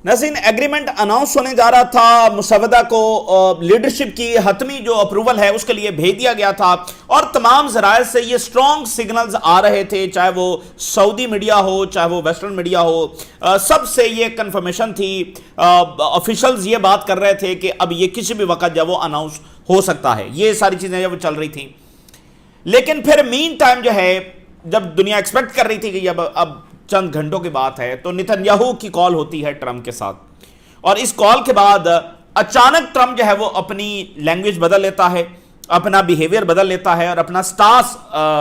ناظرین، agreement announce ہونے جا رہا تھا، مسودہ کو لیڈرشپ کی حتمی جو اپروول ہے اس کے لیے بھیج دیا گیا تھا، اور تمام ذرائع سے یہ سٹرونگ سگنلز آ رہے تھے، چاہے وہ سعودی میڈیا ہو چاہے وہ ویسٹرن میڈیا ہو، سب سے یہ کنفرمیشن تھی، آفیشلز یہ بات کر رہے تھے کہ اب یہ کسی بھی وقت جب وہ اناؤنس ہو سکتا ہے، یہ ساری چیزیں جب چل رہی تھیں۔ لیکن پھر مین ٹائم جو ہے، جب دنیا ایکسپیکٹ کر رہی تھی کہ اب چند گھنٹوں کی بات ہے، تو نتنیاہو کی کال ہوتی ہے ٹرمپ کے ساتھ، اور اس کال کے بعد اچانک ٹرمپ جو ہے وہ اپنی لینگویج بدل لیتا ہے، اپنا بیہیویئر بدل لیتا ہے، اور اپنا سٹاس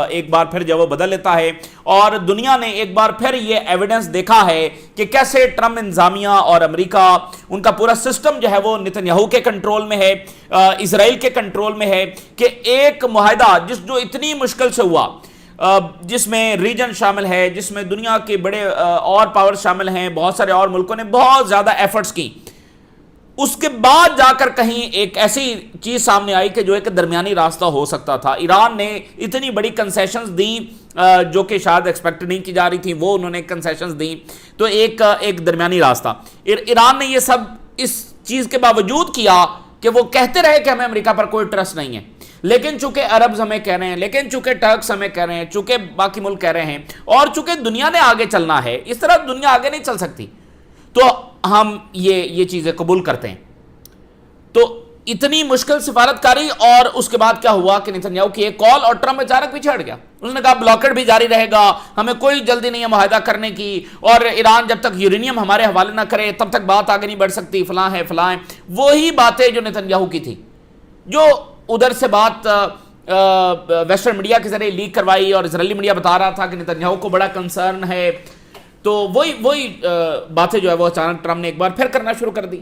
ایک بار پھر جو وہ بدل لیتا ہے، اور دنیا نے ایک بار پھر یہ ایویڈنس دیکھا ہے کہ کیسے ٹرمپ انتظامیہ اور امریکہ، ان کا پورا سسٹم جو ہے وہ نتنیاہو کے کنٹرول میں ہے، اسرائیل کے کنٹرول میں ہے، کہ ایک معاہدہ جو اتنی مشکل سے ہوا، جس میں ریجن شامل ہے، جس میں دنیا کے بڑے اور پاور شامل ہیں، بہت سارے اور ملکوں نے بہت زیادہ ایفرٹس کی، اس کے بعد جا کر کہیں ایک ایسی چیز سامنے آئی کہ جو ایک درمیانی راستہ ہو سکتا تھا۔ ایران نے اتنی بڑی کنسیشنز دیں جو کہ شاید ایکسپیکٹ نہیں کی جا رہی تھی، وہ انہوں نے کنسیشنز دیں، تو ایک درمیانی راستہ ایران نے یہ سب اس چیز کے باوجود کیا کہ وہ کہتے رہے کہ ہمیں امریکہ پر کوئی ٹرسٹ نہیں ہے، لیکن چونکہ عربز ہمیں کہہ رہے ہیں، لیکن چونکہ ٹرکس ہمیں کہہ رہے ہیں، چونکہ باقی ملک کہہ رہے ہیں، اور چونکہ دنیا نے آگے چلنا ہے، اس طرح دنیا آگے نہیں چل سکتی، تو ہم یہ چیزیں قبول کرتے ہیں۔ تو اتنی مشکل سفارتکاری، اور اس کے بعد کیا ہوا کہ نتنیاہو کی ایک کال اور ٹرمپ اچانک پیچھے ہٹ گیا۔ انہوں نے کہا بلاکڈ بھی جاری رہے گا، ہمیں کوئی جلدی نہیں ہے معاہدہ کرنے کی، اور ایران جب تک یورینیم ہمارے حوالے نہ کرے تب تک بات آگے نہیں بڑھ سکتی، فلاں ہے فلاں ہے۔ وہی باتیں جو نتنیاہو کی تھی، جو ادھر سے بات ویسٹرن میڈیا کے ذریعے لیک کروائی، اور اسرائیلی میڈیا بتا رہا تھا کہ نتنیاہو کو بڑا کنسرن ہے، تو وہی باتیں جو ہے وہ اچانک ٹرمپ نے ایک بار پھر کرنا شروع کر دی۔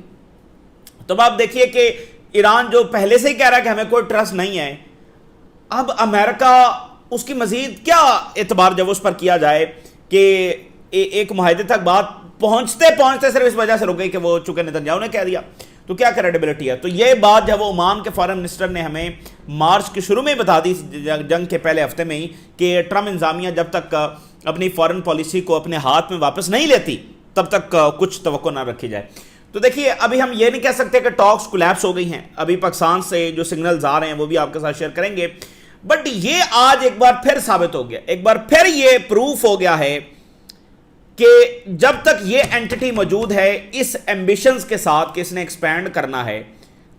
تو آپ دیکھیے کہ ایران جو پہلے سے ہی کہہ رہا ہے کہ ہمیں کوئی ٹرسٹ نہیں ہے، اب امریکہ اس کی مزید کیا اعتبار جب اس پر کیا جائے کہ ایک معاہدے تک بات پہنچتے پہنچتے صرف اس وجہ سے رک گئی کہ وہ چونکہ نتنیاہو نے کہہ دیا، تو کیا کریڈیبلٹی ہے؟ تو یہ بات جب وہ عمان کے فارن منسٹر نے ہمیں مارچ کے شروع میں بتا دی، جنگ کے پہلے ہفتے میں ہی، کہ ٹرمپ انتظامیہ جب تک اپنی فارن پالیسی کو اپنے ہاتھ میں واپس نہیں لیتی تب تک کچھ توقع نہ رکھی جائے۔ تو دیکھیے، ابھی ہم یہ نہیں کہہ سکتے کہ ٹاکس کولیپس ہو گئی ہیں، ابھی پاکستان سے جو سگنلز آ رہے ہیں وہ بھی آپ کے ساتھ شیئر کریں گے، بٹ یہ آج ایک بار پھر ثابت ہو گیا، ایک بار پھر یہ پروف ہو گیا ہے کہ جب تک یہ اینٹی موجود ہے اس ایمبیشنز کے ساتھ کہ اس نے ایکسپینڈ کرنا ہے،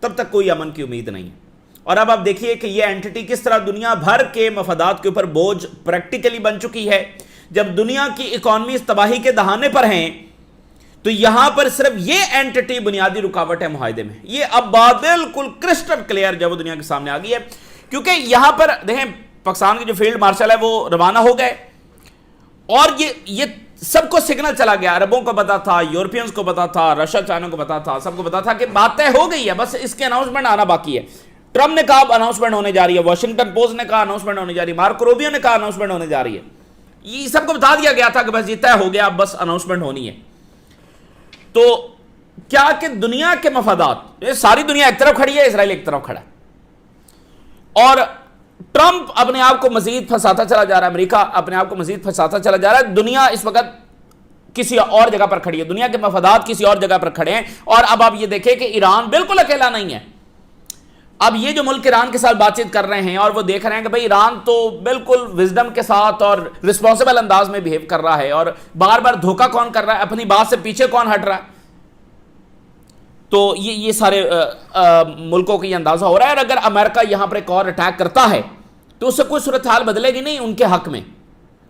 تب تک کوئی امن کی امید نہیں ہے۔ اور اب آپ دیکھیے کہ یہ اینٹی کس طرح دنیا بھر کے مفادات کے اوپر بوجھ پریکٹیکلی بن چکی ہے۔ جب دنیا کی اکانومی تباہی کے دہانے پر ہیں، تو یہاں پر صرف یہ اینٹی بنیادی رکاوٹ ہے معاہدے میں۔ یہ اب بات بالکل کرسٹل کلیئر جب وہ دنیا کے سامنے آ گئی ہے، کیونکہ یہاں پر دیکھیں پاکستان کے جو فیلڈ مارشل ہے وہ روانہ ہو گئے، اور یہ سب کو سگنل چلا گیا، عربوں کو پتا تھا، یورپینز کو پتا تھا، رشیا چائنا کو پتا تھا، سب کو پتا تھا کہ باتیں ہو گئی ہے، بس اس کے اناؤنسمنٹ آنا باقی ہے۔ ٹرمپ نے کہا اب اناؤنسمنٹ ہونے جا رہی ہے، واشنگٹن پوسٹ نے کہا اناؤنسمنٹ ہونے جا رہی ہے، مارکو روبیو نے کہا اناؤنسمنٹ ہونے جا رہی ہے، یہ سب کو بتا دیا گیا تھا کہ بس یہ طے ہو گیا، اب بس اناؤنسمنٹ ہونی ہے۔ تو کیا کہ دنیا کے مفادات، ساری دنیا ایک طرف کھڑی ہے، اسرائیل ایک طرف کھڑا ہے، اور ٹرمپ اپنے آپ کو مزید پھنساتا چلا جا رہا ہے، امریکہ اپنے آپ کو مزید پھنساتا چلا جا رہا ہے، دنیا اس وقت کسی اور جگہ پر کھڑی ہے، دنیا کے مفادات کسی اور جگہ پر کھڑے ہیں۔ اور اب آپ یہ دیکھیں کہ ایران بالکل اکیلا نہیں ہے، اب یہ جو ملک ایران کے ساتھ بات چیت کر رہے ہیں اور وہ دیکھ رہے ہیں کہ بھئی ایران تو بالکل وزڈم کے ساتھ اور رسپانسبل انداز میں بیہیو کر رہا ہے، اور بار بار دھوکہ کون کر رہا ہے، اپنی بات سے پیچھے کون ہٹ رہا ہے، تو یہ سارے ملکوں کو یہ اندازہ ہو رہا ہے، اور اگر امریکہ یہاں پر ایک اور اٹیک کرتا ہے تو اس سے کوئی صورتحال بدلے گی نہیں ان کے حق میں،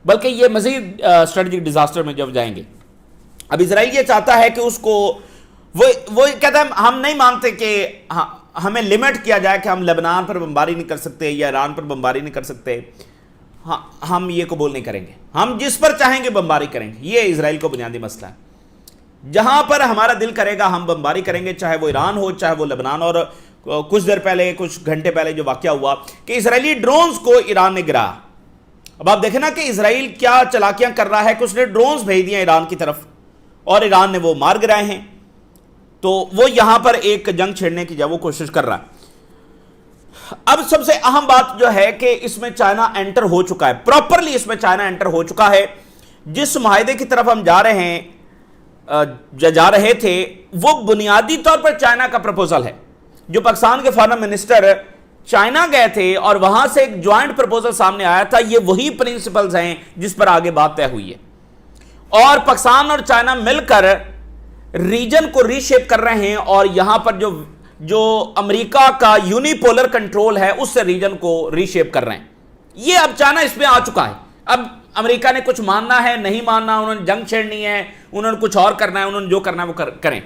بلکہ یہ مزید اسٹریٹجک ڈیزاسٹر میں جب جائیں گے۔ اب اسرائیل یہ چاہتا ہے کہ اس کو وہ کہتا ہے ہم نہیں مانتے کہ ہمیں لمٹ کیا جائے کہ ہم لبنان پر بمباری نہیں کر سکتے یا ایران پر بمباری نہیں کر سکتے، ہم یہ قبول نہیں کریں گے، ہم جس پر چاہیں گے بمباری کریں گے۔ یہ اسرائیل کو بنیادی مسئلہ ہے، جہاں پر ہمارا دل کرے گا ہم بمباری کریں گے، چاہے وہ ایران ہو چاہے وہ لبنان۔ اور کچھ دیر پہلے، کچھ گھنٹے پہلے جو واقعہ ہوا کہ اسرائیلی ڈرونز کو ایران نے گرایا، اب آپ دیکھیں نا کہ اسرائیل کیا چلاکیاں کر رہا ہے کہ اس نے ڈرونز بھیج دیے ایران کی طرف، اور ایران نے وہ مار گرائے ہیں، تو وہ یہاں پر ایک جنگ چھیڑنے کی جو وہ کوشش کر رہا ہے۔ اب سب سے اہم بات جو ہے کہ اس میں چائنا انٹر ہو چکا ہے، پراپرلی اس میں چائنا انٹر ہو چکا ہے۔ جس معاہدے کی طرف ہم جا رہے ہیں جا رہے تھے وہ بنیادی طور پر چائنا کا پرپوزل ہے. جو پاکستان کے فارن منسٹر چائنا گئے تھے اور وہاں سے ایک جوائنٹ پرپوزل سامنے آیا تھا, یہ وہی پرنسپلز ہیں جس پر آگے بات طے ہوئی ہے. اور پاکستان اور چائنا مل کر ریجن کو ری شیپ کر رہے ہیں, اور یہاں پر جو امریکہ کا یونیپولر کنٹرول ہے اس سے ریجن کو ری شیپ کر رہے ہیں. یہ اب چائنا اس میں آ چکا ہے. اب امریکہ نے کچھ ماننا ہے, نہیں ماننا, انہوں نے جنگ چھیڑنی ہے, انہوں نے کچھ اور کرنا ہے, انہوں نے جو کرنا ہے وہ کریں.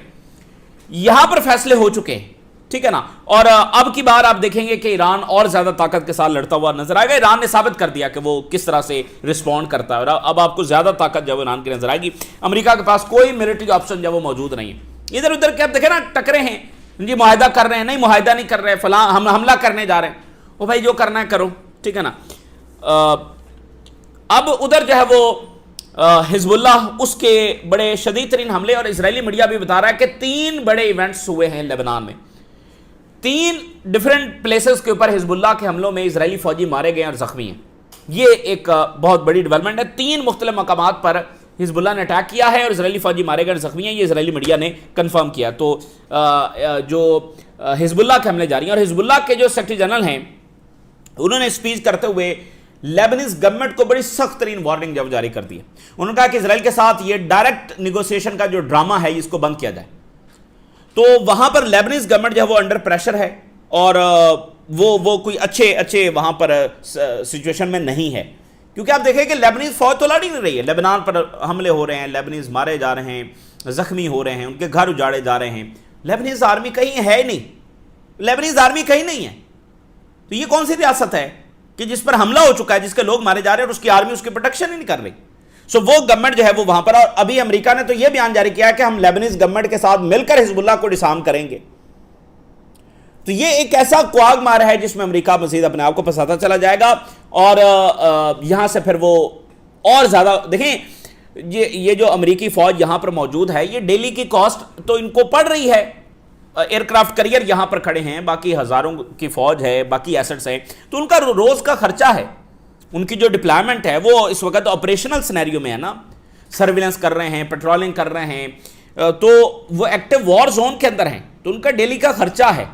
یہاں پر فیصلے ہو چکے ہیں, ٹھیک ہے نا. اور اب کی بار آپ دیکھیں گے کہ ایران اور زیادہ طاقت کے ساتھ لڑتا ہوا نظر آئے گا. ایران نے ثابت کر دیا کہ وہ کس طرح سے رسپونڈ کرتا ہے, اور اب آپ کو زیادہ طاقت جب ایران کی نظر آئے گی. امریکہ کے پاس کوئی ملٹری آپشن جب وہ موجود نہیں ہے. ادھر ادھر کیا دیکھیں نا, ٹکرے ہیں جی, معاہدہ کر رہے ہیں, نہیں معاہدہ نہیں کر رہے, فلاں ہم حملہ کرنے جا رہے ہیں. وہ بھائی جو کرنا ہے کرو, ٹھیک ہے نا. اب ادھر جو ہے وہ حزب اللہ, اس کے بڑے شدید ترین حملے, اور اسرائیلی میڈیا بھی بتا رہا ہے کہ 3 بڑے ایونٹس ہوئے ہیں لبنان میں. 3 ڈیفرنٹ پلیسز کے اوپر حزب اللہ کے حملوں میں اسرائیلی فوجی مارے گئے اور زخمی ہیں. یہ ایک بہت بڑی ڈیولپمنٹ ہے. 3 مختلف مقامات پر حزب اللہ نے اٹیک کیا ہے اور اسرائیلی فوجی مارے گئے اور زخمی ہیں. یہ اسرائیلی میڈیا نے کنفرم کیا. تو جو حزب اللہ کے حملے جاری ہیں, اور حزب اللہ کے جو سیکرٹری جنرل ہیں انہوں نے اسپیچ کرتے ہوئے لیبنیز گورنمنٹ کو بڑی سخت ترین وارننگ جب جاری کر دی ہے. انہوں نے کہا کہ اسرائیل کے ساتھ یہ ڈائریکٹ نیگوسیشن کا جو ڈرامہ ہے اس کو بند کیا جائے. تو وہاں پر لیبنیز گورنمنٹ جو ہے وہ انڈر پریشر ہے, اور وہ کوئی اچھے وہاں پر سچویشن میں نہیں ہے. کیونکہ آپ دیکھیں کہ لیبنیز فوج تو لڑ ہی نہیں رہی ہے. لیبنان پر حملے ہو رہے ہیں, لیبنیز مارے جا رہے ہیں, زخمی ہو رہے ہیں, ان کے گھر اجاڑے جا رہے ہیں. لیبنیز آرمی کہیں ہے نہیں, لیبنیز آرمی کہیں نہیں ہے. تو یہ کون سی ریاست ہے کہ جس پر حملہ ہو چکا ہے, جس کے لوگ مارے جا رہے ہیں, اور اس کی آرمی اس کی پروٹیکشن ہی نہیں کر رہی. سو وہ گورنمنٹ جو ہے وہ وہاں پر, اور ابھی امریکہ نے تو یہ بیان جاری کیا کہ ہم لیبنیز گورنمنٹ کے ساتھ مل کر حزب اللہ کو ڈسارم کریں گے. تو یہ ایک ایسا قواگ مار ہے جس میں امریکہ مزید اپنے آپ کو پھنساتا چلا جائے گا, اور یہاں سے پھر وہ اور زیادہ دیکھیں, یہ جو امریکی فوج یہاں پر موجود ہے, یہ ڈیلی کی کاسٹ تو ان کو پڑ رہی ہے. ایئر کرافٹ کریئر یہاں پر کھڑے ہیں, باقی ہزاروں کی فوج ہے, باقی ایسٹس ہیں, تو ان کا روز کا خرچہ ہے. ان کی جو ڈپلائمنٹ ہے وہ اس وقت آپریشنل سینیریو میں ہے نا, سرویلنس کر رہے ہیں, پیٹرولنگ کر رہے ہیں, تو وہ ایکٹیو وار زون کے اندر ہیں, تو ان کا ڈیلی کا خرچہ ہے.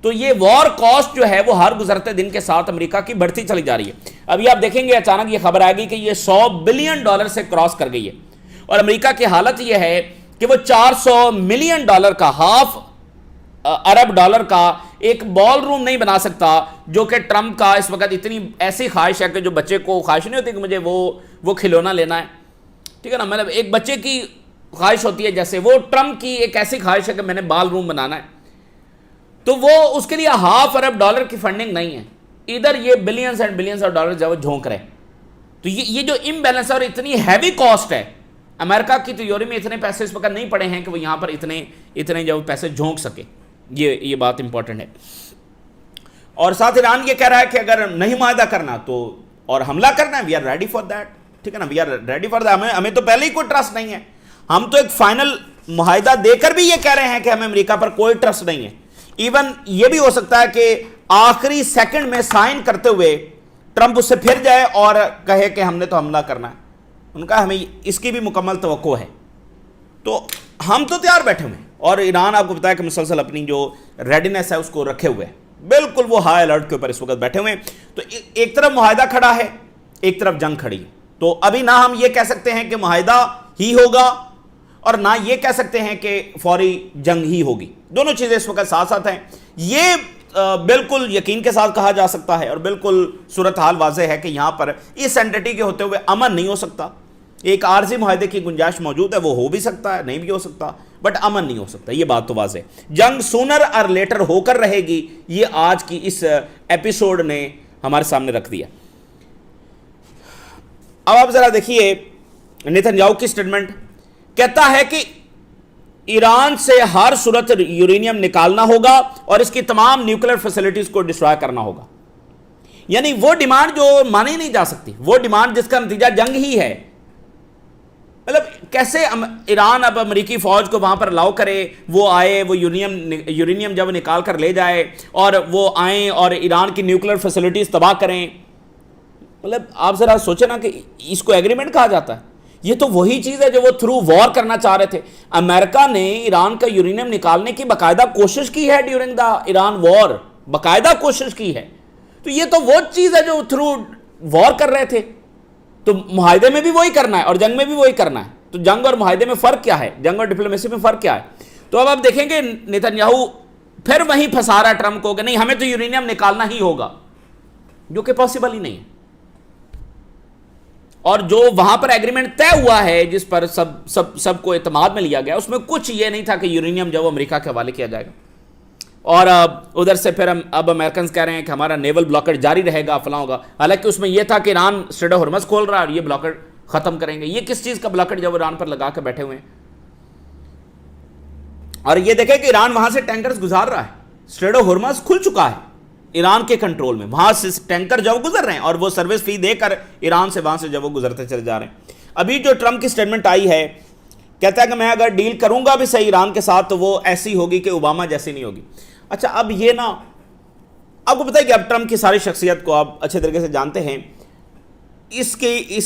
تو یہ وار کاسٹ جو ہے وہ ہر گزرتے دن کے ساتھ امریکہ کی بڑھتی چلی جا رہی ہے. ابھی آپ دیکھیں گے اچانک یہ خبر آئے گی کہ یہ $100 بلین سے کراس کر گئی ہے, اور امریکہ کی حالت یہ ہے کہ وہ $400 ملین کا, ½ ارب ڈالر کا ایک بال روم نہیں بنا سکتا, جو کہ ٹرمپ کا اس وقت اتنی ایسی خواہش ہے کہ جو بچے کو خواہش نہیں ہوتی کہ مجھے وہ کھلونا لینا ہے, ٹھیک ہے نا, مطلب ایک بچے کی خواہش ہوتی ہے, جیسے وہ ٹرمپ کی ایک ایسی خواہش ہے کہ میں نے بال روم بنانا ہے. تو وہ اس کے لیے ½ ارب ڈالر کی فنڈنگ نہیں ہے, ادھر یہ billions and billions of dollar جو جھونک رہے. تو یہ جو امبیلنس ہے اور اتنی ہیوی کاسٹ ہے, امریکہ کی تیوری میں اتنے پیسے اس وقت نہیں پڑے ہیں کہ وہ یہاں پر اتنے جو پیسے جھونک سکے. یہ بات امپورٹنٹ ہے. اور ساتھ ایران یہ کہہ رہا ہے کہ اگر نہیں معاہدہ کرنا تو اور حملہ کرنا ہے, we are ready for that, ٹھیک ہے نا, we are ready for that. ہمیں تو پہلے ہی کوئی ٹرسٹ نہیں ہے, ہم تو ایک فائنل معاہدہ دے کر بھی یہ کہہ رہے ہیں کہ ہمیں امریکہ پر کوئی ٹرسٹ نہیں ہے. ایون یہ بھی ہو سکتا ہے کہ آخری سیکنڈ میں سائن کرتے ہوئے ٹرمپ اس سے پھر جائے اور کہے کہ ہم نے تو حملہ کرنا ہے. ان کا ہمیں اس کی بھی مکمل توقع ہے. تو ہم تو تیار بیٹھے ہوئے ہیں, اور ایران آپ کو بتایا کہ مسلسل اپنی جو ریڈینس ہے اس کو رکھے ہوئے ہیں, بالکل وہ ہائی الرٹ کے اوپر اس وقت بیٹھے ہوئے ہیں. تو ایک طرف معاہدہ کھڑا ہے, ایک طرف جنگ کھڑی ہے. تو ابھی نہ ہم یہ کہہ سکتے ہیں کہ معاہدہ ہی ہوگا, اور نہ یہ کہہ سکتے ہیں کہ فوری جنگ ہی ہوگی. دونوں چیزیں اس وقت ساتھ ساتھ ہیں. یہ بالکل یقین کے ساتھ کہا جا سکتا ہے, اور بالکل صورتحال واضح ہے کہ یہاں پر اس اینٹی کے ہوتے ہوئے امن نہیں ہو سکتا. ایک عارضی معاہدے کی گنجائش موجود ہے, وہ ہو بھی سکتا ہے, نہیں بھی ہو سکتا, بٹ امن نہیں ہو سکتا. یہ بات تو واضح ہے. جنگ سونر اور لیٹر ہو کر رہے گی, یہ آج کی اس ایپیسوڈ نے ہمارے سامنے رکھ دیا. اب آپ ذرا دیکھیے نیتن یاہو کی سٹیٹمنٹ. کہتا ہے کہ ایران سے ہر صورت یورینیم نکالنا ہوگا اور اس کی تمام نیوکلیر فیسلٹیز کو ڈسٹرائے کرنا ہوگا. یعنی وہ ڈیمانڈ جو مانی نہیں جا سکتی, وہ ڈیمانڈ جس کا نتیجہ جنگ ہی ہے. مطلب کیسے ایران اب امریکی فوج کو وہاں پر الاؤ کرے, وہ آئے, وہ یورینیم جب نکال کر لے جائے, اور وہ آئیں اور ایران کی نیوکلیر فیسلٹیز تباہ کریں. مطلب آپ ذرا سوچیں نا کہ اس کو ایگریمنٹ کہا جاتا ہے. یہ تو وہی چیز ہے جو وہ تھرو وار کرنا چاہ رہے تھے. امریکہ نے ایران کا یورینیم نکالنے کی باقاعدہ کوشش کی ہے ڈیورنگ دا ایران وار, باقاعدہ کوشش کی ہے. تو یہ تو وہ چیز ہے جو تھرو وار کر رہے تھے. تو معاہدے میں بھی وہی کرنا ہے اور جنگ میں بھی وہی کرنا ہے. تو جنگ اور معاہدے میں فرق کیا ہے, جنگ اور ڈپلومیسی میں فرق کیا ہے؟ تو اب آپ دیکھیں گے نیتن یاہو پھر وہیں پھنسا رہا ہے ٹرمپ کو کہ نہیں ہمیں تو یورینیم نکالنا ہی ہوگا, جو کہ پاسبل ہی نہیں ہے. اور جو وہاں پر ایگریمنٹ طے ہوا ہے جس پر سب کو اعتماد میں لیا گیا, اس میں کچھ یہ نہیں تھا کہ یورینیم جو امریکہ کے حوالے کیا جائے گا. اور ادھر سے پھر اب امریکنز کہہ رہے ہیں کہ ہمارا نیول بلاکر جاری رہے گا, فلاں ہوگا. حالانکہ اس میں یہ تھا کہ ایران اسٹریٹ آف ہرمز کھول رہا ہے اور یہ بلاکر ختم کریں گے. یہ کس چیز کا بلاکر جب ایران پر لگا کے بیٹھے ہوئے ہیں؟ اور یہ دیکھیں کہ ایران وہاں سے ٹینکرز گزار رہا ہے, اسٹریٹ آف ہرمز کھل چکا ہے ایران کے کنٹرول میں, وہاں سے ٹینکر جب گزر رہے ہیں اور وہ سروس فی دے کر ایران سے وہاں سے جب وہ گزرتے چلے جا رہے ہیں. ابھی جو ٹرمپ کی سٹیٹمنٹ آئی ہے, کہتا ہے کہ میں اگر ڈیل کروں گا بھی صحیح ایران کے ساتھ تو وہ ایسی ہوگی کہ اوباما جیسی نہیں ہوگی. اچھا اب یہ نا, آپ کو پتہ ہے کہ اب ٹرمپ کی ساری شخصیت کو آپ اچھے طریقے سے جانتے ہیں. اس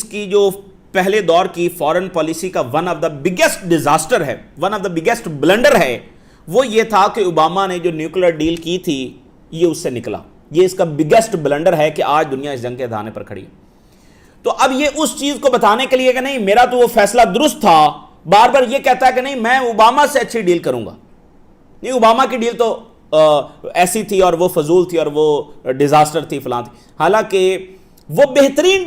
کی جو پہلے دور کی فارن پالیسی کا one of the biggest disaster ہے, one of the biggest blunder ہے, وہ یہ تھا کہ اوباما نے جو نیوکلیر ڈیل کی تھی یہ اس سے نکلا. یہ اس کا بگیسٹ بلنڈر ہے کہ آج دنیا اس جنگ کے دھانے پر کھڑی ہے. تو اب یہ اس چیز کو بتانے کے لیے کہ نہیں میرا تو وہ فیصلہ درست تھا, بار بار یہ کہتا ہے کہ نہیں میں اوباما سے اچھی ڈیل کروں گا. نہیں, اوباما کی ڈیل تو ایسی تھی اور وہ فضول تھی اور وہ ڈیزاسٹر تھی فلاں تھی. حالانکہ وہ بہترین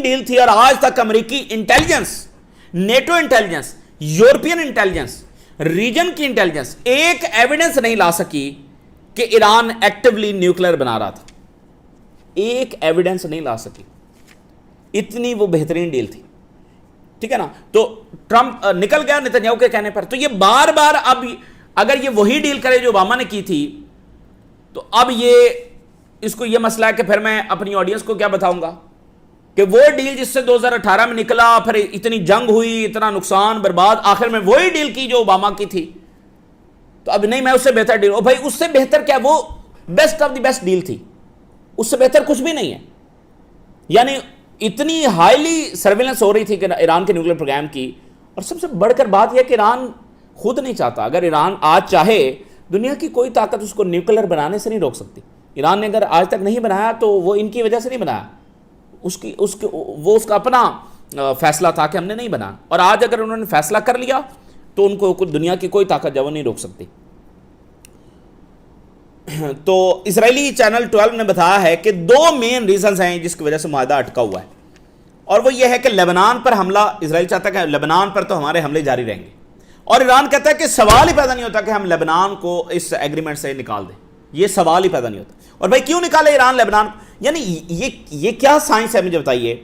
ڈیل تھی اور آج تک امریکی intelligence, NATO intelligence, European intelligence, region کی انٹیلیجنس ایک ایویڈنس نہیں لا سکی کہ ایران ایکٹیولی نیوکلیر بنا رہا تھا. ایک ایویڈنس نہیں لا سکی, اتنی وہ بہترین ڈیل تھی. ٹھیک ہے نا. تو ٹرمپ نکل گیا نیتن یاہو کے کہنے پر. تو یہ بار بار اب اگر یہ وہی ڈیل کرے جو اوباما نے کی تھی تو اب اس کو یہ مسئلہ ہے کہ پھر میں اپنی آڈینس کو کیا بتاؤں گا کہ وہ ڈیل جس سے 2018 میں نکلا, پھر اتنی جنگ ہوئی, اتنا نقصان برباد, آخر میں وہی ڈیل کی جو اوباما کی تھی. تو اب نہیں میں اس سے بہتر ڈیل, او بھائی اس سے بہتر کیا, وہ best of the best deal تھی, اس سے بہتر کچھ بھی نہیں ہے. یعنی اتنی ہائیلی سرویلنس ہو رہی تھی کہ ایران کے نیوکلیر پروگرام کی, اور سب سے بڑھ کر بات یہ کہ ایران خود نہیں چاہتا. اگر ایران آج چاہے, دنیا کی کوئی طاقت اس کو نیوکلیر بنانے سے نہیں روک سکتی. ایران نے اگر آج تک نہیں بنایا تو وہ ان کی وجہ سے نہیں بنایا, وہ اس کا اپنا فیصلہ تھا کہ ہم نے نہیں بنا. اور آج اگر انہوں نے فیصلہ کر لیا تو ان کو دنیا کی کوئی طاقت جو وہ نہیں روک سکتی. تو اسرائیلی چینل 12 نے بتایا ہے کہ 2 مین ریزنز ہیں جس کی وجہ سے معاہدہ اٹکا ہوا ہے, اور وہ یہ ہے کہ لبنان پر حملہ, اسرائیل چاہتا ہے کہ لبنان پر تو ہمارے حملے جاری رہیں گے, اور ایران کہتا ہے کہ سوال ہی پیدا نہیں ہوتا کہ ہم لبنان کو اس ایگریمنٹ سے نکال دیں. یہ سوال ہی پیدا نہیں ہوتا. اور بھائی کیوں نکالے ایران لبنان؟ یعنی یہ کیا سائنس ہے مجھے بتائیے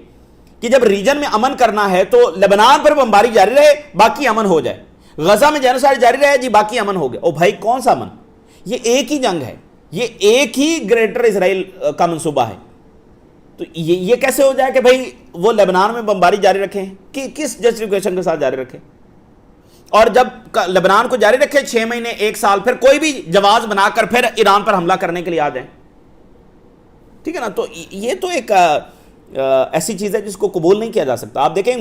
کہ جب ریجن میں امن کرنا ہے تو لبنان پر بمباری جاری رہے باقی امن ہو جائے, غزہ میں جینوسائیڈ جاری رہے جی باقی امن ہو گیا. او بھائی کون سا امن؟ یہ ایک ہی جنگ ہے, یہ ایک ہی گریٹر اسرائیل کا منصوبہ ہے. تو یہ کیسے ہو جائے کہ بھائی وہ لبنان میں بمباری جاری رکھیں, کہ کس جسٹیفیکیشن کے ساتھ جاری رکھیں؟ اور جب لبنان کو جاری رکھے 6 مہینے 1 سال, پھر کوئی بھی جواز بنا کر پھر ایران پر حملہ کرنے کے لیے آ جائیں. ٹھیک ہے نا. تو یہ تو ایک ایسی چیز ہے جس کو قبول نہیں کیا جا سکتا. آپ دیکھیں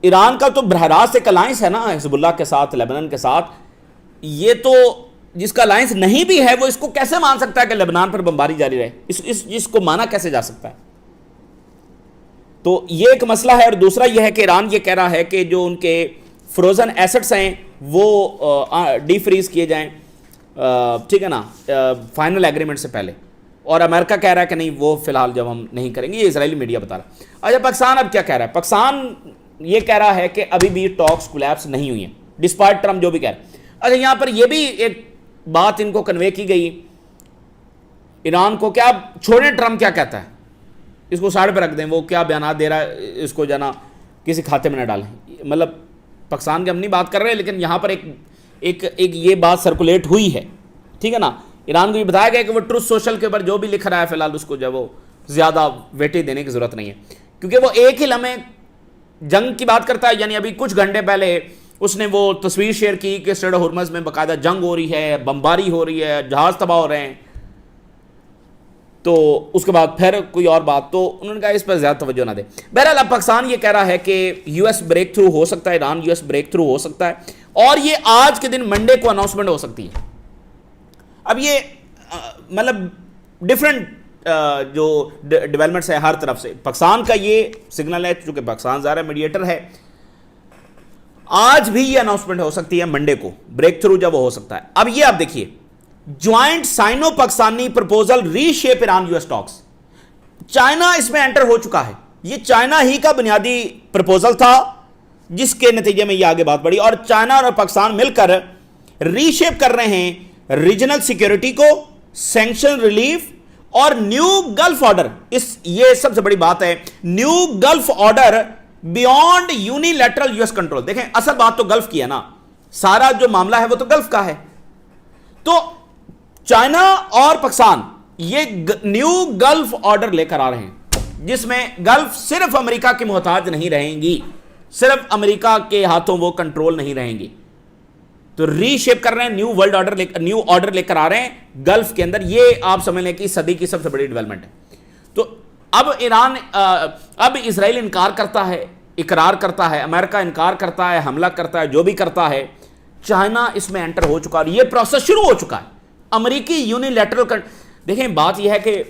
ایران کا تو براہ راست ایک الائنس ہے نا حزب اللہ کے ساتھ, لبنان کے ساتھ. یہ تو جس کا الائنس نہیں بھی ہے وہ اس کو کیسے مان سکتا ہے کہ لبنان پر بمباری جاری رہے؟ اس کو مانا کیسے جا سکتا ہے؟ تو یہ ایک مسئلہ ہے. اور دوسرا یہ ہے کہ ایران یہ کہہ رہا ہے کہ جو ان کے فروزن ایسٹس ہیں وہ ڈی فریز کیے جائیں, ٹھیک ہے نا, فائنل ایگریمنٹ سے پہلے. اور امریکہ کہہ رہا ہے کہ نہیں وہ فی الحال جب ہم نہیں کریں گے. یہ اسرائیلی میڈیا بتا رہا ہے. اچھا پاکستان اب کیا کہہ رہا ہے؟ پاکستان یہ کہہ رہا ہے کہ ابھی بھی ٹاکس کولیپس نہیں ہوئی ہیں ڈسپائٹ ٹرمپ جو بھی کہہ رہا ہے. اچھا یہاں پر یہ بھی ایک بات ان کو کنوے کی گئی ایران کو, کیا چھوڑیں ٹرمپ کیا کہتا ہے, اس کو سائڈ پہ رکھ دیں, وہ کیا بیانات دے رہا ہے اس کو جانا کسی کھاتے میں نہ ڈالیں. مطلب پاکستان کی ہم نہیں بات کر رہے, لیکن یہاں پر ایک یہ بات سرکولیٹ ہوئی ہے. ٹھیک ہے نا. ایران کو یہ بتایا گیا کہ وہ ٹروتھ سوشل کے اوپر جو بھی لکھ رہا ہے فی الحال اس کو جو وہ زیادہ ویٹیج دینے کی ضرورت نہیں ہے, کیونکہ وہ ایک ہی لمحے جنگ کی بات کرتا ہے. یعنی ابھی کچھ گھنٹے پہلے اس نے وہ تصویر شیئر کی کہ اسٹریٹ آف ہرمز میں باقاعدہ جنگ ہو رہی ہے, بمباری ہو رہی ہے, جہاز تباہ ہو رہے ہیں. تو اس کے بعد پھر کوئی اور بات، تو انہوں نے کہا اس پر زیادہ توجہ نہ دیں. بہرحال اب پاکستان یہ کہہ رہا ہے کہ یو ایس بریک تھرو ہو سکتا ہے، Iran U S breakthrough ہو سکتا ہے، اور یہ آج کے دن منڈے کو اناؤنسمنٹ ہو سکتی ہے. اب یہ مطلب ڈفرینٹ جو ڈیولپمنٹس ہے ہر طرف سے. پاکستان کا یہ سگنل ہے، چونکہ پاکستان ظاہر میڈیٹر ہے، آج بھی یہ اناؤنسمنٹ ہو سکتی ہے منڈے کو، بریک تھرو جب ہو سکتا ہے. اب یہ آپ دیکھیے، جوائنٹ سائنو پاکستانی پرپوزل ری شیپ ایران یو ایس ٹاکس. چائنا اس میں انٹر ہو چکا ہے. یہ چائنا ہی کا بنیادی پرپوزل تھا جس کے نتیجے میں یہ آگے بات بڑھی، اور چائنا اور پاکستان مل کر ری شیپ کر رہے ہیں ریجنل سیکیورٹی کو، سینکشن ریلیف اور نیو گلف آرڈر. یہ سب سے بڑی بات ہے، new golf order beyond unilateral U S control. دیکھیں اصل بات تو گلف کی ہے نا، سارا جو معاملہ ہے وہ تو گلف کا ہے. تو چائنا اور پاکستان یہ نیو گلف آرڈر لے کر آ رہے ہیں، جس میں گلف صرف امریکہ کی محتاج نہیں رہیں گی، صرف امریکہ کے ہاتھوں وہ کنٹرول نہیں رہیں گی. تو ری شیپ کر رہے ہیں، نیو آرڈر لے کر آ رہے ہیں گلف کے اندر. یہ آپ سمجھ لیں کہ صدی کی سب سے بڑی ڈیولپمنٹ ہے. تو اب اسرائیل انکار کرتا ہے، اقرار کرتا ہے، امریکہ انکار کرتا ہے، حملہ کرتا ہے، جو بھی کرتا ہے، چائنا اس میں انٹر ہو چکا اور یہ پروسیس شروع ہو چکا ہے. امریکی یونیلیٹرل دیکھیں بات یہ ہے کہ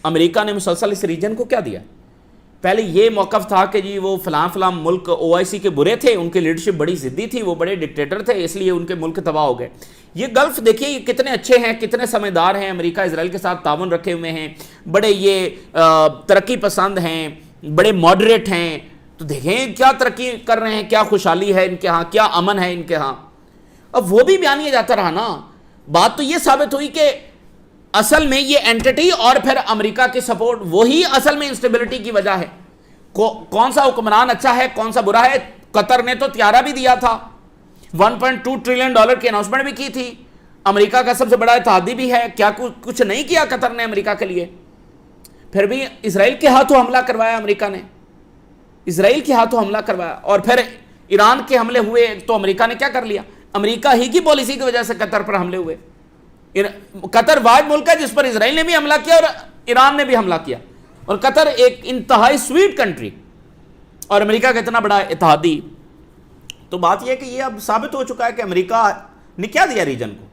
امریکہ نے مسلسل اس ریجن کو کیا دیا. پہلے یہ موقف تھا کہ جی وہ فلاں ملک او آئی سی کے برے تھے، ان کی لیڈرشپ بڑی ضدی تھی، وہ بڑے ڈکٹیٹر تھے، اس لیے ان کے ملک تباہ ہو گئے. یہ گلف دیکھیے یہ کتنے اچھے ہیں، کتنے سمجھدار ہیں، امریکہ اسرائیل کے ساتھ تعاون رکھے ہوئے ہیں، بڑے یہ ترقی پسند ہیں، بڑے ماڈریٹ ہیں. تو دیکھیں کیا ترقی کر رہے ہیں، کیا خوشحالی ہے ان کے ہاں، کیا امن ہے ان کے ہاں. اب وہ بھی بیان کیا جاتا رہا نا. بات تو یہ ثابت ہوئی کہ اصل میں یہ اینٹی اور پھر امریکہ کی سپورٹ وہی اصل میں انسٹیبلٹی کی وجہ ہے. کون سا حکمران اچھا ہے، کون سا برا ہے. قطر نے تو طیارہ بھی دیا تھا، 1.2 ٹریلین ڈالر کی اناؤنسمنٹ بھی کی تھی، امریکہ کا سب سے بڑا اتحادی بھی ہے. کیا کچھ نہیں کیا قطر نے امریکہ کے لیے؟ پھر بھی اسرائیل کے ہاتھوں حملہ کروایا امریکہ نے، اسرائیل کے ہاتھوں حملہ کروایا. اور پھر ایران کے حملے ہوئے تو امریکہ نے کیا کر لیا؟ امریکہ ہی کی پالیسی کی وجہ سے قطر پر حملے ہوئے. قطر واحد ملک ہے جس پر اسرائیل نے بھی حملہ کیا اور ایران نے بھی حملہ کیا، اور قطر ایک انتہائی سویٹ کنٹری اور امریکہ کا اتنا بڑا اتحادی. تو بات یہ ہے کہ یہ اب ثابت ہو چکا ہے کہ امریکہ نے کیا دیا ریجن کو؟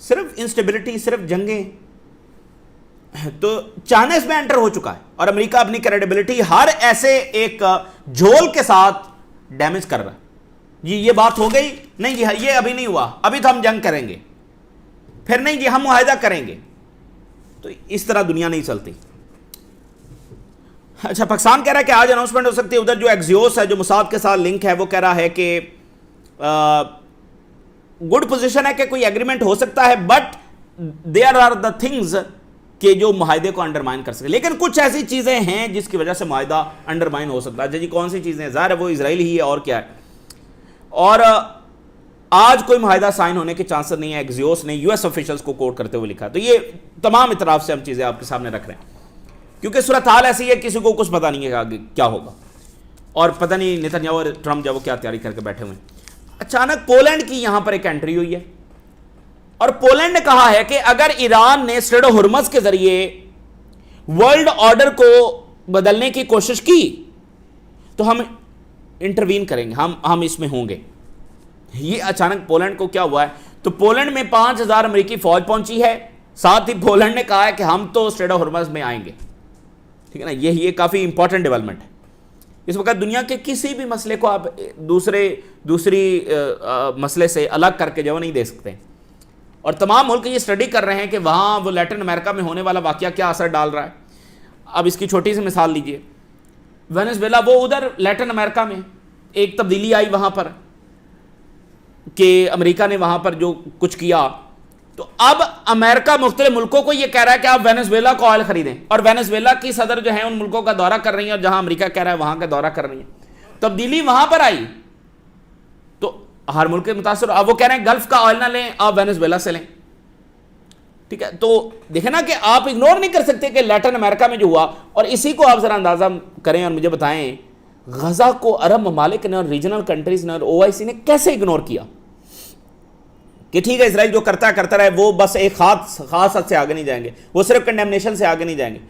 صرف انسٹیبلٹی، صرف جنگیں. تو چائنا اس میں انٹر ہو چکا ہے اور امریکہ اپنی کریڈیبلٹی ہر ایسے ایک جھول کے ساتھ ڈیمیج کر رہا ہے. جی یہ بات ہو گئی نہیں جی یہ ابھی نہیں ہوا، ابھی تو ہم جنگ کریں گے، پھر نہیں جی ہم معاہدہ کریں گے. تو اس طرح دنیا نہیں چلتی. اچھا پاکستان کہہ رہا ہے کہ آج اناؤنسمنٹ ہو سکتی ہے. ادھر جو ایکزیوس ہے جو موساد کے ساتھ لنک ہے وہ کہہ رہا ہے کہ گڈ پوزیشن ہے کہ کوئی ایگریمنٹ ہو سکتا ہے، but there are the things کہ جو معاہدے کو انڈرمائن کر سکے. لیکن کچھ ایسی چیزیں ہیں جس کی وجہ سے معاہدہ انڈرمائن ہو سکتا ہے. جی کون سی چیزیں ہیں؟ ظاہر ہے وہ اسرائیل ہی ہے اور کیا ہے. اور آج کوئی معاہدہ سائن ہونے کے چانسز نہیں ہے. ایکزیوس نے یو ایس آفیشلز کو کوٹ کرتے ہوئے لکھا. تو یہ تمام اطراف سے ہم چیزیں آپ کے سامنے رکھ رہے ہیں کیونکہ صورتحال ایسی ہے کسی کو کچھ پتہ نہیں ہے کہ آگے کیا ہوگا، اور پتہ نہیں نیتنیاہو اور ٹرمپ جب وہ کیا تیاری کر کے بیٹھے ہوئے ہیں. اچانک پولینڈ کی یہاں پر ایک انٹری ہوئی ہے اور پولینڈ نے کہا ہے کہ اگر ایران نے اسٹریٹ آف ہرمز کے ذریعے ورلڈ آرڈر کو بدلنے کی کوشش کی تو ہم انٹروین کریں گے، ہم اس میں ہوں گے. یہ اچانک پولینڈ کو کیا ہوا ہے؟ تو پولینڈ میں 5000 امریکی فوج پہنچی ہے. ساتھ ہی پولینڈ نے کہا ہے کہ ہم تو اسٹریٹ آف ہرمز میں آئیں گے. ٹھیک ہے نا. یہ کافی امپورٹنٹ ڈیولپمنٹ ہے. اس وقت دنیا کے کسی بھی مسئلے کو آپ دوسری مسئلے سے الگ کر کے جو نہیں دے سکتے. اور تمام ملک یہ اسٹڈی کر رہے ہیں کہ وہاں وہ لیٹن امریکہ میں ہونے والا واقعہ کیا اثر ڈال رہا ہے. اب اس کی چھوٹی سی مثال لیجئے، وینزویلا، وہ ادھر لیٹن امریکہ میں ایک تبدیلی آئی وہاں پر کہ امریکہ نے وہاں پر جو کچھ کیا. تو اب امریکہ مختلف ملکوں کو یہ کہہ رہا ہے کہ آپ وینزویلا کو آئل خریدیں، اور وینزویلا کی صدر جو ہیں ان ملکوں کا دورہ کر رہی ہیں، اور جہاں امریکہ کہہ رہا ہے وہاں کا دورہ کر رہی ہیں. تبدیلی وہاں پر آئی تو ہر ملک کے متاثر. اب وہ کہہ رہے ہیں گلف کا آئل نہ لیں، آپ وینزویلا سے لیں. ٹھیک ہے. تو دیکھیں نا کہ آپ اگنور نہیں کر سکتے کہ لیٹن امریکہ میں جو ہوا. اور اسی کو آپ ذرا اندازہ کریں اور مجھے بتائیں غزہ کو عرب ممالک نے اور ریجنل کنٹریز نے اور او آئی سی نے کیسے اگنور کیا کہ ٹھیک ہے اسرائیل جو کرتا رہے، وہ بس ایک خاص حد سے آگے نہیں جائیں گے، وہ صرف کنڈیمنیشن سے آگے نہیں جائیں گے.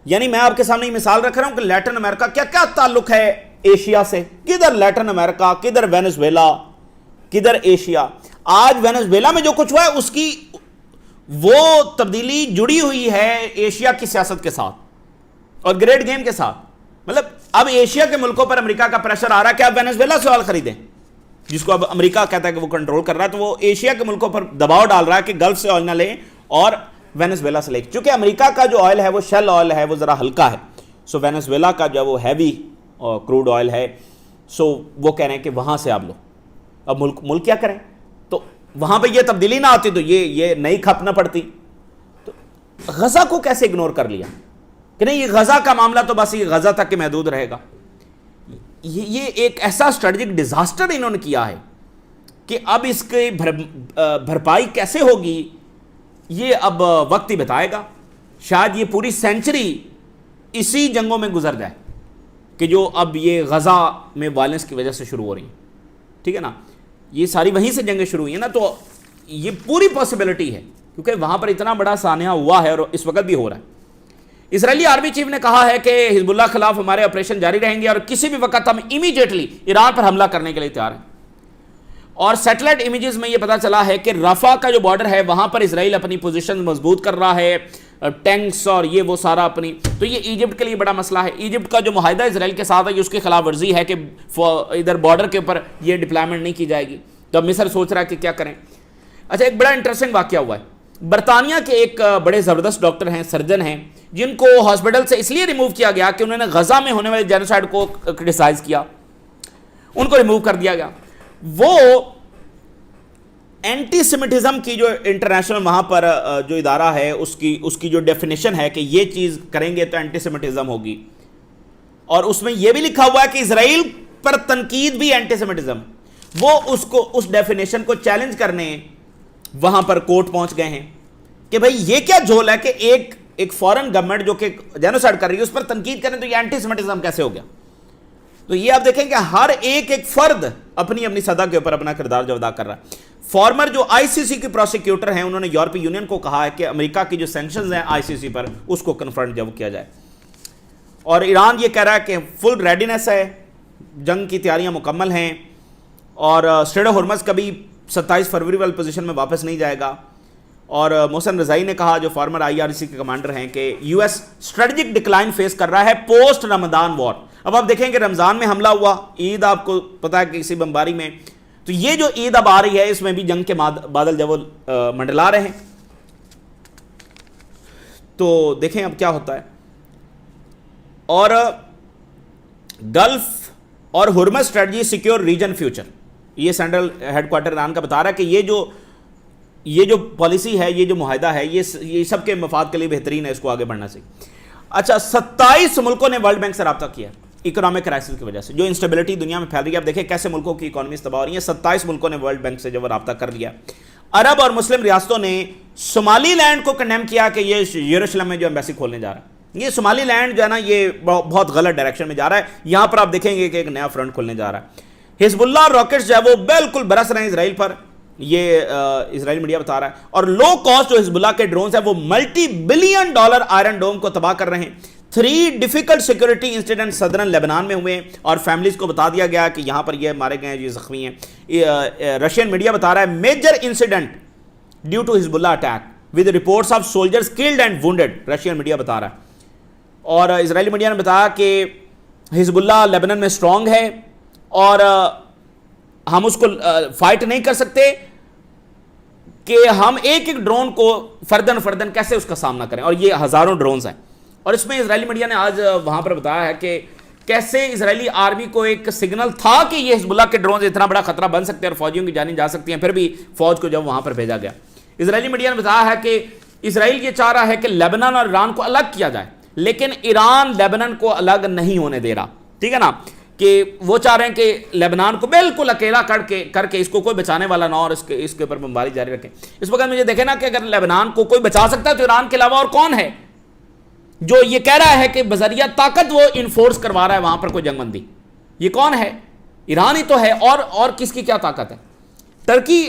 یعنی میں آپ کے سامنے یہ مثال رکھ رہا ہوں کہ لیٹن امریکہ کیا تعلق ہے ایشیا سے. کدھر لیٹن امریکہ، کدھر وینزویلا، کدھر ایشیا. آج وینزویلا میں جو کچھ ہوا ہے اس کی وہ تبدیلی جڑی ہوئی ہے ایشیا کی سیاست کے ساتھ اور گریٹ گیم کے ساتھ. مطلب اب ایشیا کے ملکوں پر امریکہ کا پریشر آ رہا ہے کہ اب وینزویلا سے آئل خریدیں، جس کو اب امریکہ کہتا ہے کہ وہ کنٹرول کر رہا ہے، تو وہ ایشیا کے ملکوں پر دباؤ ڈال رہا ہے کہ گلف سے آئل نہ لیں اور وینزویلا سے لیں. چونکہ امریکہ کا جو آئل ہے وہ شیل آئل ہے، وہ ذرا ہلکا ہے. سو وینزویلا کا جو وہ ہیوی کروڈ آئل ہے، سو وہ کہہ رہے ہیں کہ وہاں سے آپ لو. اب ملک کیا کریں؟ تو وہاں پہ یہ تبدیلی نہ آتی تو یہ نئی کھپ نہ پڑتی. تو غزہ کو کیسے اگنور کر لیا کہ نہیں یہ غزہ کا معاملہ تو بس یہ غزہ تک کے محدود رہے گا. یہ ایک ایسا اسٹریٹجک ڈیزاسٹر انہوں نے کیا ہے کہ اب اس کی بھرپائی کیسے ہوگی یہ اب وقت ہی بتائے گا. شاید یہ پوری سینچری اسی جنگوں میں گزر جائے کہ جو اب یہ غزہ میں وائلنس کی وجہ سے شروع ہو رہی ہیں. ٹھیک ہے نا، یہ ساری وہیں سے جنگیں شروع ہوئی ہیں نا، تو یہ پوری پاسبلٹی ہے کیونکہ وہاں پر اتنا بڑا سانحہ ہوا ہے اور اس وقت بھی ہو رہا ہے. اسرائیلی آرمی چیف نے کہا ہے کہ حزب اللہ خلاف ہمارے آپریشن جاری رہیں گے اور کسی بھی وقت ہم امیڈیٹلی ایران پر حملہ کرنے کے لیے تیار ہیں. اور سیٹلائٹ امیجز میں یہ پتا چلا ہے کہ رفح کا جو بارڈر ہے وہاں پر اسرائیل اپنی پوزیشن مضبوط کر رہا ہے، ٹینکس اور یہ وہ سارا اپنی. تو یہ ایجپٹ کے لیے بڑا مسئلہ ہے. ایجپٹ کا جو معاہدہ اسرائیل کے ساتھ ہے یہ اس کی خلاف ورزی ہے کہ ادھر بارڈر کے اوپر یہ ڈپلائمنٹ نہیں کی جائے گی. تو اب مصر سوچ رہا ہے کہ کیا کریں. اچھا، ایک بڑا انٹرسٹنگ واقعہ ہوا ہے. برطانیہ کے ایک بڑے زبردست ڈاکٹر ہیں، سرجن ہیں، جن کو ہاسپٹل سے اس لیے ریموو کیا گیا کہ انہوں نے غزہ میں ہونے والے جینوسائیڈ کو کرٹیسائز کیا، ان کو ریموو کر دیا گیا. وہ اینٹی سیمیٹزم کی جو انٹرنیشنل وہاں پر جو ادارہ ہے اس کی جو ڈیفینیشن ہے کہ یہ چیز کریں گے تو اینٹی سیمیٹزم ہوگی، اور اس میں یہ بھی لکھا ہوا ہے کہ اسرائیل پر تنقید بھی اینٹی سیمیٹزم. وہ اس ڈیفینیشن کو چیلنج کرنے وہاں پر کورٹ پہنچ گئے ہیں کہ بھئی یہ کیا جھول ہے کہ ایک فورن گورنمنٹ جو کہ جینوسائیڈ کر رہی ہے اس پر تنقید کریں تو یہ اینٹی سیمیٹزم کیسے ہو گیا. تو یہ آپ دیکھیں کہ ہر ایک فرد اپنی سطح کے اوپر اپنا کردار جو ادا کر رہا ہے. فارمر جو آئی سی سی کے پروسیکیوٹر ہیں انہوں نے یورپی یونین کو کہا ہے کہ امریکہ کی جو سینکشنز ہیں آئی سی سی پر اس کو کنفرنٹ جب کیا جائے. اور ایران یہ کہہ رہا ہے کہ فل ریڈینس ہے، جنگ کی تیاریاں مکمل ہیں، اور اسٹریٹ آف ہرمز کبھی 27 فروری والی پوزیشن میں واپس نہیں جائے گا. اور محسن رضائی نے کہا، جو فارمر آئی آر سی کے کمانڈر ہیں، کہ U S strategic decline face کر رہا ہے پوسٹ رمضان وار. اب آپ دیکھیں کہ رمضان میں حملہ ہوا، عید آپ کو پتا ہے کہ کسی بمباری میں، تو یہ جو عید اب آ رہی ہے اس میں بھی جنگ کے بادل جب وہ منڈلا رہے ہیں. تو دیکھیں اب کیا ہوتا ہے. اور گلف اور Hormuz strategy secure region future, یہ سینٹرل ہیڈ کوارٹر ایران کا بتا رہا ہے کہ یہ جو پالیسی ہے، یہ جو معاہدہ ہے، یہ سب کے مفاد کے لیے بہترین ہے، اس کو آگے بڑھنا چاہیے. اچھا، 27 ملکوں نے ورلڈ بینک سے رابطہ کیا اکنامک کرائسس کی وجہ سے، جو انسٹیبلٹی دنیا میں پھیل رہی ہے. اب دیکھیں کیسے ملکوں کی اکانومیز تباہ ہو رہی ہیں. 27 ملکوں نے ورلڈ بینک سے جو رابطہ کر لیا. عرب اور مسلم ریاستوں نے صومالی لینڈ کو کنڈیم کیا کہ یہ یروشلم میں جو ایمبیسی کھولنے جا رہا ہے. یہ صومالی لینڈ جو ہے نا یہ بہت غلط ڈائریکشن میں جا رہا ہے. یہاں پر آپ دیکھیں گے کہ ایک نیا فرنٹ کھلنے جا رہا ہے. حزب اللہ اور راکٹس جو ہے وہ بالکل برس رہے ہیں اسرائیل پر، یہ اسرائیل میڈیا بتا رہا ہے. اور لو کاسٹ جو حزب اللہ کے ڈرونز ہیں وہ multi billion dollar Iron Dome کو تباہ کر رہے ہیں. 3 ڈیفیکلٹ سیکورٹی انسیڈنٹ صدرن لیبنان میں ہوئے اور فیملیز کو بتا دیا گیا کہ یہاں پر یہ مارے گئے ہیں، یہ زخمی ہیں. رشین میڈیا بتا رہا ہے major incident due to Hezbollah attack with reports of soldiers killed and wounded, Russian media بتا رہا ہے. اور اسرائیلی میڈیا نے بتایا کہ حزب اللہ لیبنان میں اسٹرانگ ہے اور ہم اس کو فائٹ نہیں کر سکتے کہ ہم ایک ڈرون کو فردن کیسے اس کا سامنا کریں، اور یہ ہزاروں ڈرونز ہیں. اور اس میں اسرائیلی میڈیا نے آج وہاں پر بتایا ہے کہ کیسے اسرائیلی آرمی کو ایک سگنل تھا کہ یہ حزب اللہ کے ڈرونز اتنا بڑا خطرہ بن سکتے ہیں اور فوجیوں کی جانیں جا سکتی ہیں، پھر بھی فوج کو جب وہاں پر بھیجا گیا. اسرائیلی میڈیا نے بتایا ہے کہ اسرائیل یہ چاہ رہا ہے کہ لیبنان اور ایران کو الگ کیا جائے، لیکن ایران لیبنان کو الگ نہیں ہونے دے رہا. ٹھیک ہے نا، کہ وہ چاہ رہے ہیں کہ لیبنان کو بالکل اکیلا کر کے اس کو کوئی بچانے والا نہ اور اس کے اوپر بمباری جاری رکھیں. اس وقت مجھے دیکھیں نا کہ اگر لیبنان کو کوئی بچا سکتا ہے تو ایران کے علاوہ اور کون ہے جو یہ کہہ رہا ہے کہ بذریعہ طاقت وہ انفورس کروا رہا ہے وہاں پر کوئی جنگ بندی؟ یہ کون ہے؟ ایران ہی تو ہے، اور کس کی کیا طاقت ہے؟ ٹرکی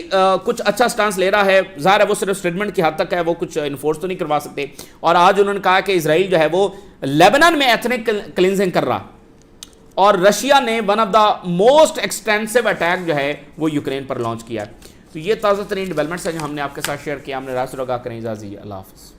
کچھ اچھا سٹانس لے رہا ہے، ظاہر ہے وہ صرف اسٹیٹمنٹ کی حد تک ہے، وہ کچھ انفورس تو نہیں کروا سکتے، اور آج انہوں نے کہا کہ اسرائیل جو ہے وہ لیبنان میں ایتھنک کلینزنگ کر رہا، اور رشیا نے one of the most extensive attack جو ہے وہ یوکرین پر لانچ کیا ہے۔ تو یہ تازہ ترین ڈیولپمنٹس ہیں جو ہم نے آپ کے ساتھ شیئر کیا، ہم نے راز لگا کریں اجازت، اللہ حافظ۔